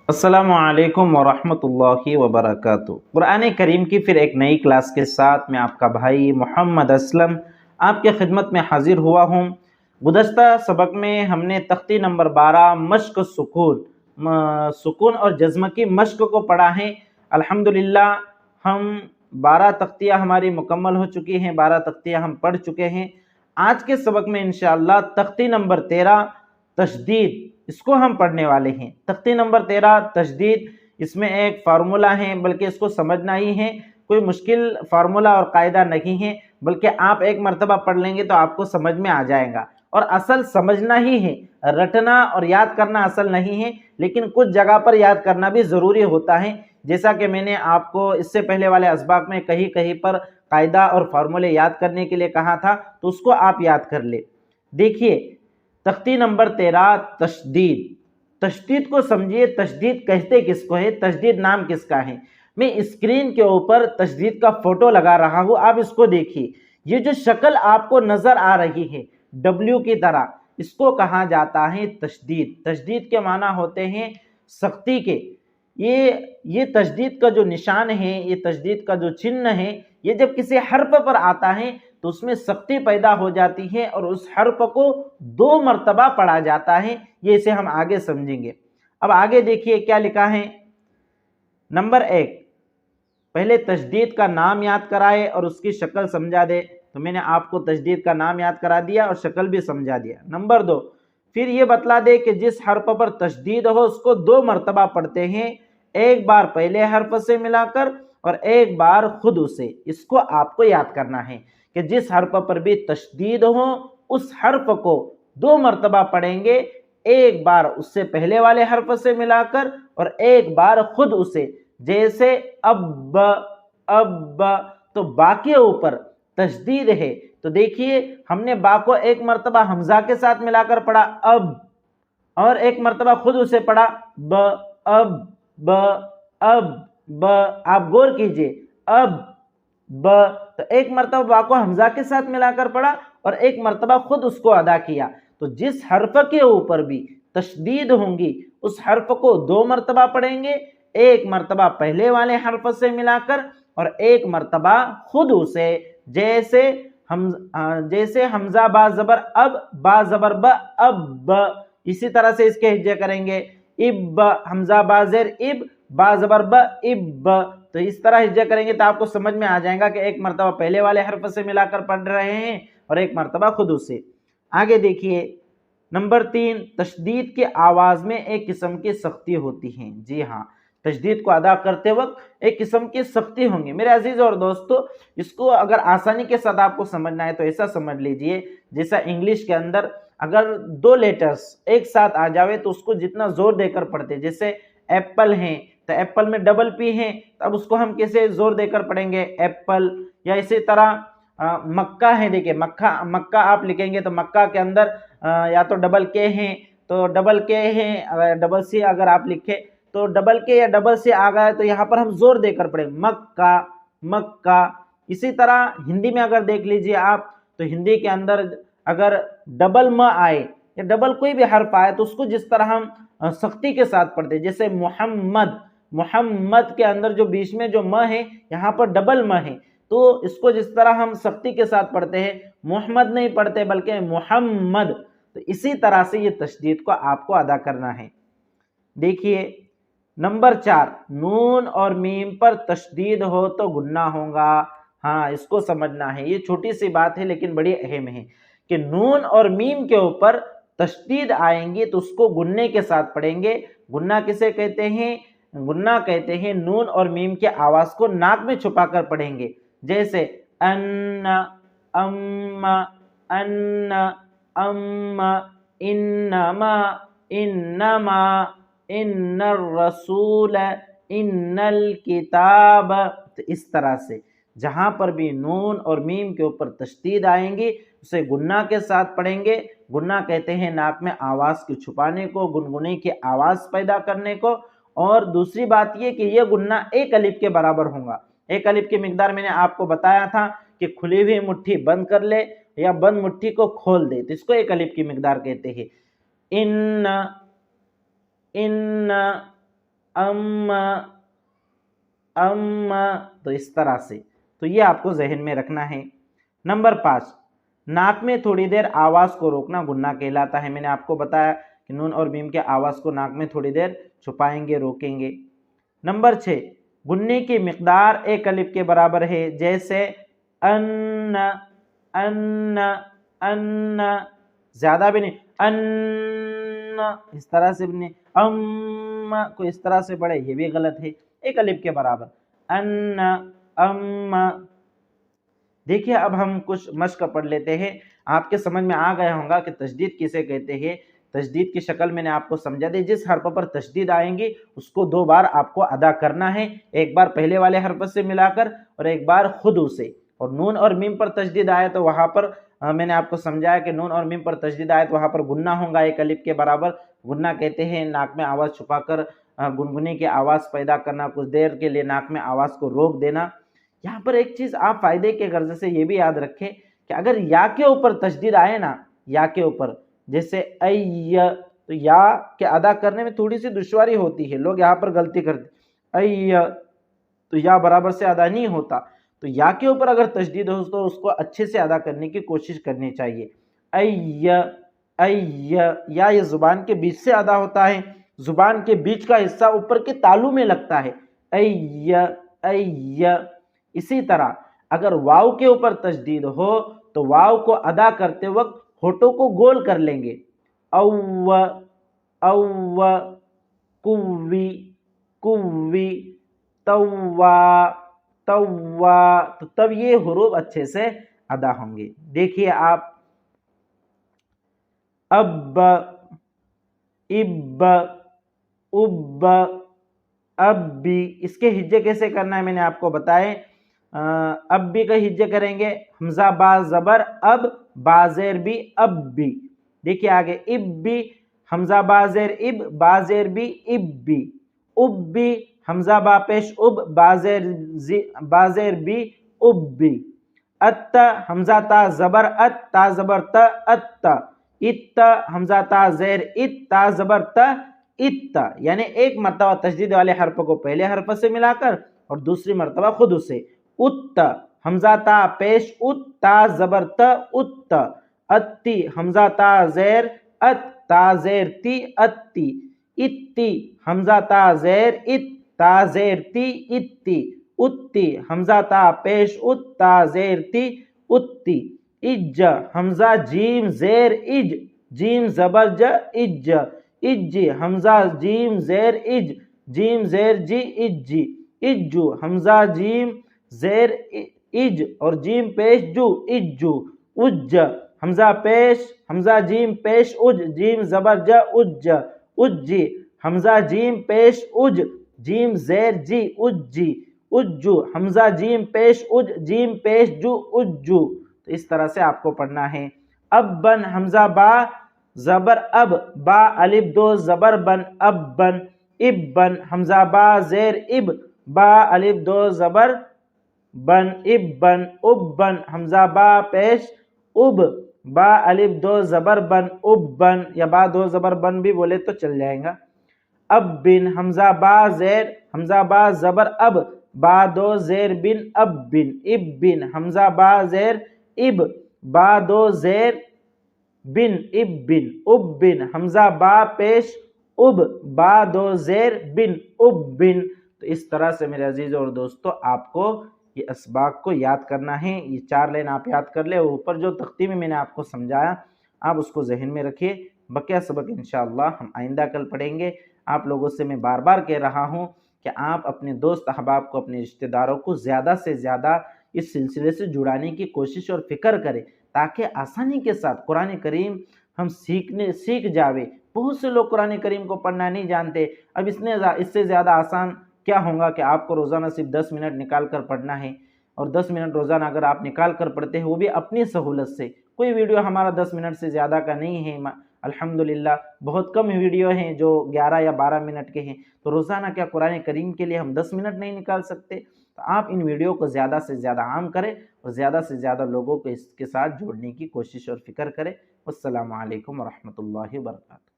अस्सलामु अलैकुम वरहमतुल्लाहि वबरकातुहू। कुरान करीम की फिर एक नई क्लास के साथ मैं आपका भाई मोहम्मद असलम आपके खिदमत में हाजिर हुआ हूँ। गुज़श्ता सबक में हमने तख्ती नंबर 12 मश्क सुकून और जज़्म की मश्क को पढ़ा है। अल्हम्दुलिल्लाह हम 12 तख्तियाँ हमारी मुकम्मल हो चुकी हैं, 12 तख्तियाँ हम पढ़ चुके हैं। आज के सबक में इंशाअल्लाह तख्ती नंबर 13 तशदीद, इसको हम पढ़ने वाले हैं। तख्ती नंबर 13 तशदीद, इसमें एक फार्मूला है, बल्कि इसको समझना ही है, कोई मुश्किल फार्मूला और कायदा नहीं है, बल्कि आप एक मरतबा पढ़ लेंगे तो आपको समझ में आ जाएगा। और असल समझना ही है, रटना और याद करना असल नहीं है, लेकिन कुछ जगह पर याद करना भी ज़रूरी होता है। जैसा कि मैंने आपको इससे पहले वाले असबाक में कहीं कहीं पर कायदा और फार्मूले याद करने के लिए कहा था, तो उसको आप याद कर ले। देखिए तख्ती नंबर 13 तशदीद। तशदीद को समझिए, तशदीद कहते किसको है, तशदीद नाम किसका है। मैं स्क्रीन के ऊपर तशदीद का फोटो लगा रहा हूँ, आप इसको देखिए। ये जो शक्ल आपको नजर आ रही है डब्ल्यू की तरह, इसको कहा जाता है तशदीद। तशदीद के माना होते हैं सख्ती के। ये तशदीद का जो निशान है, ये तशदीद का जो चिन्ह है, ये जब किसी हर्फ पर आता है तो उसमें सख्ती पैदा हो जाती है और उस हर्फ को 2 मरतबा पढ़ा जाता है। ये इसे हम आगे समझेंगे। अब आगे देखिए क्या लिखा है। नंबर 1, पहले तशदीद का नाम याद कराए और उसकी शक्ल समझा दे। तो मैंने आपको तशदीद का नाम याद करा दिया और शक्ल भी समझा दिया। नंबर 2, फिर ये बतला दे कि जिस हर्फ पर तशदीद हो उसको 2 मरतबा पढ़ते हैं, एक बार पहले हर्फ से मिलाकर और एक बार खुद उसे। इसको आपको याद करना है कि जिस हर्फ पर भी तशदीद हो उस हर्फ को 2 मरतबा पढ़ेंगे, एक बार उससे पहले वाले हर्फ से मिलाकर और एक बार खुद उसे। जैसे अब, तो बा के ऊपर तशदीद है, तो देखिए हमने बा को एक मरतबा हमजा के साथ मिलाकर पढ़ा अब, और एक मरतबा खुद उसे पढ़ा ब, अब। आप गौर कीजिए, अब ब, तो एक मरतबा बा को हमजा के साथ मिलाकर पढ़ा और एक मरतबा खुद उसको अदा किया। तो जिस हर्फ के ऊपर भी तशदीद होंगी उस हर्फ को 2 मरतबा पढ़ेंगे, एक मरतबा पहले वाले हर्फ से मिलाकर और एक मरतबा खुद उसे। जैसे हमजा बा जबर अब, बा जबर ब, अब। इसी तरह से इसके हिज्जे करेंगे, इब, हमजा बा जेर इब, बा जबर ब, इब। तो इस तरह हिज्जा करेंगे तो आपको समझ में आ जाएगा कि एक मरतबा पहले वाले हर्फ से मिलाकर पढ़ रहे हैं और एक मरतबा खुद उसे। आगे देखिए नंबर 3, तशदीद के आवाज में एक किस्म की सख्ती होती है। जी हाँ, तशदीद को अदा करते वक्त एक किस्म की सख्ती होंगी। मेरे अजीज और दोस्तों, इसको अगर आसानी के साथ आपको समझना है तो ऐसा समझ लीजिए, जैसा इंग्लिश के अंदर अगर 2 लेटर्स एक साथ आ जावे तो उसको जितना जोर देकर पढ़ते, जैसे एप्पल है तो एप्पल में डबल पी है, तब उसको हम कैसे जोर देकर पढ़ेंगे, एप्पल। या इसी तरह मक्का है, देखिए मक्का आप लिखेंगे तो मक्का के अंदर या तो डबल के है तो डबल के है, अगर डबल सी अगर आप लिखे तो डबल के या डबल से आ गया तो यहाँ पर हम जोर देकर पढ़े मक्का, मक्का। इसी तरह हिंदी में अगर देख लीजिए आप, तो हिंदी के अंदर अगर डबल म आए या डबल कोई भी हर्फ आए तो उसको जिस तरह हम सख्ती के साथ पढ़ते, जैसे मोहम्मद, मोहम्मद के अंदर जो बीच में जो म है यहाँ पर डबल म है, तो इसको जिस तरह हम सख्ती के साथ पढ़ते हैं, मोहम्मद नहीं पढ़ते बल्कि मोहम्मद। तो इसी तरह से ये तशदीद को आपको अदा करना है। देखिए नंबर 4, नून और मीम पर तशदीद हो तो गुन्ना होगा। हाँ, इसको समझना है, ये छोटी सी बात है लेकिन बड़ी अहम है कि नून और मीम के ऊपर तशदीद आएंगी तो उसको गुन्ने के साथ पढ़ेंगे। गुन्ना किसे कहते हैं, गुन्ना कहते हैं नून और मीम की आवाज को नाक में छुपाकर पढ़ेंगे। जैसे अन्न, अम्मा, अन्न, अम्मा, इन्नमा, इन्नमा, इन्नर रसूल, इन्नल किताब। तो इस तरह से जहां पर भी नून और मीम के ऊपर तशदीद आएंगी उसे गुन्ना के साथ पढ़ेंगे। गुन्ना कहते हैं नाक में आवाज को छुपाने को, गुनगुने की आवाज पैदा करने को। और दूसरी बात यह कि यह गुन्ना एक अलिफ के बराबर होगा। एक अलिफ की मिकदार मैंने आपको बताया था कि खुली हुई मुट्ठी बंद कर ले या बंद मुट्ठी को खोल दे, तो इसको एक अलिफ की मिकदार कहते हैं। इन, इन, तो इस तरह से, तो ये आपको जहन में रखना है। नंबर 5, नाक में थोड़ी देर आवाज को रोकना गुन्ना कहलाता है। मैंने आपको बताया कि नून और मीम के आवाज को नाक में थोड़ी देर छुपाएंगे, रोकेंगे। नंबर 6, गुन्ने की मिकदार एक अलिफ के बराबर है, जैसे अन्न अन्न अन्न, ज्यादा भी नहीं, अन्न इस तरह से भी नहीं, को इस तरह से पढ़े ये भी गलत है, एक अलिफ के बराबर, अन्न अम्मा। देखिए अब हम कुछ मश्क पढ़ लेते हैं, आपके समझ में आ गया होगा कि तशदीद किसे कहते हैं। तशदीद की शक्ल मैंने आपको समझा दी, जिस हर्फ पर तशदीद आएंगी उसको 2 बार आपको अदा करना है, एक बार पहले वाले हर्फ से मिलाकर और एक बार खुद उसे। और नून और मीम पर तशदीद आए तो वहां पर मैंने आपको समझाया कि नून और मीम पर तशदीद आए तो वहां पर गुन्ना होगा एक अलिफ के बराबर। गुन्ना कहते हैं नाक में आवाज छुपाकर गुनगुनी की आवाज पैदा करना, कुछ देर के लिए नाक में आवाज को रोक देना। यहाँ पर एक चीज आप फायदे के गर्ज से ये भी याद रखें कि अगर या के ऊपर तशदीद आए ना, या के ऊपर, जैसे अय्य, तो या के अदा करने में थोड़ी सी दुश्वारी होती है, लोग यहाँ पर गलती करते, अय्य तो या बराबर से अदा नहीं होता। तो या के ऊपर अगर तशदीद हो तो उसको अच्छे से अदा करने की कोशिश करनी चाहिए। अय्य अय्य, या ये जुबान के बीच से अदा होता है, जुबान के बीच का हिस्सा ऊपर के तालू में लगता है, अय्य अय्य। इसी तरह अगर वाव के ऊपर तशदीद हो तो वाव को अदा करते वक्त होठों को गोल कर लेंगे, अव्व अव्व, कुव्वी कुव्वी, तव्वा तव्वा, तो तब ये हुरूफ अच्छे से अदा होंगे। देखिए आप, अब इब उब अब्बी, इसके हिज्जे कैसे करना है मैंने आपको बताए। अब्बी का हिज्जे करेंगे हमजा बा जबर अब, बाजेर भी अब्बी। देखिए आगे, इब्बी हमजा बाजेर इब, बाजेर भी इब्बी, उब्बी हमजा बा पेश उब, बाजेर भी उब्बी, अत्त हमजा ता जबर अत, ता जबर त अत्त, इत्त हमजा ता जेर इत, ता जबर त इत्त। यानी एक मर्तबा तशदीद वाले हर्फ को पहले हर्फ से मिलाकर और दूसरी मर्तबा खुद उसे। उत्त हमजा ता पेश उत, ता जबर त उत्त, अत्ती हमजा ता जेर अत, ता जेर ती अत्ती, इत्ती हमजा ता जेर इत, ता जेर ती इत्ती, उत्ती हमजा ता पेश उत, ता जेर ती उत्ती, इज्ज हमजा जीम जेर इज, जीम जबर ज इज्ज, इज्जी हमजा जीम जेर इज, जीम जेर जी इज्जी, इज्जू हमजा जीम जेर इज और जीम पेश जू इज्जू, उज्ज हमजा पेश हमजा जीम पेश उज, जीम जबर ज उज्ज, उज्जी हमजा जीम पेश उज, जीम जेर जी उज्जी, उज्जू हमजा जीम पेश उज, जीम पेश जू उज्जू। तो इस तरह से आपको पढ़ना है। अब बन हमजा बा जबर अब, बा अलिफ 2 जबर बन, अब बन, इब बन हमजा बा जेर इब, बा अलिफ 2 जबर बन, इब बन, उब बन हमजा बा पेश उब, बा अलिफ 2 जबर बन, उब बन, या बा 2 जबर बन भी बोले तो चल जाएगा। अब बिन हमजा बा जेर हमजा बा जबर अब, बा 2 जेर बिन, अब बिन, इब बिन हमजा बा जेर इब, बा 2 जेर बिन, इब बिन, उब बिन हमजा बा पेश उब, बा 2 जेर बिन, उब बिन। तो इस तरह से मेरे अजीज और दोस्तों आपको ये असबाक को याद करना है। ये 4 लाइन आप याद कर ले, ऊपर जो तख्ती में मैंने आपको समझाया आप उसको जहन में रखिए। बकिया सबक इंशाअल्लाह हम आइंदा कल पढ़ेंगे। आप लोगों से मैं बार बार कह रहा हूँ कि आप अपने दोस्त अहबाब को, अपने रिश्तेदारों को ज़्यादा से ज़्यादा इस सिलसिले से जुड़ाने की कोशिश और फिक्र करें, ताकि आसानी के साथ कुरान करीम हम सीख जावे। बहुत से लोग कुरान करीम को पढ़ना नहीं जानते। अब इससे ज़्यादा आसान क्या होगा कि आपको रोज़ाना सिर्फ 10 मिनट निकाल कर पढ़ना है, और 10 मिनट रोज़ाना अगर आप निकाल कर पढ़ते हैं वो भी अपनी सहूलत से। कोई वीडियो हमारा 10 मिनट से ज़्यादा का नहीं है, अल्हम्दुलिल्लाह बहुत कम वीडियो हैं जो 11 या 12 मिनट के हैं। तो रोज़ाना क्या कुरान करीम के लिए हम 10 मिनट नहीं निकाल सकते? तो आप इन वीडियो को ज़्यादा से ज़्यादा आम करें और ज़्यादा से ज़्यादा लोगों को इसके साथ जोड़ने की कोशिश और फिक्र करें। अस्सलामु अलैकुम व रहमतुल्लाहि व बरकातुहू।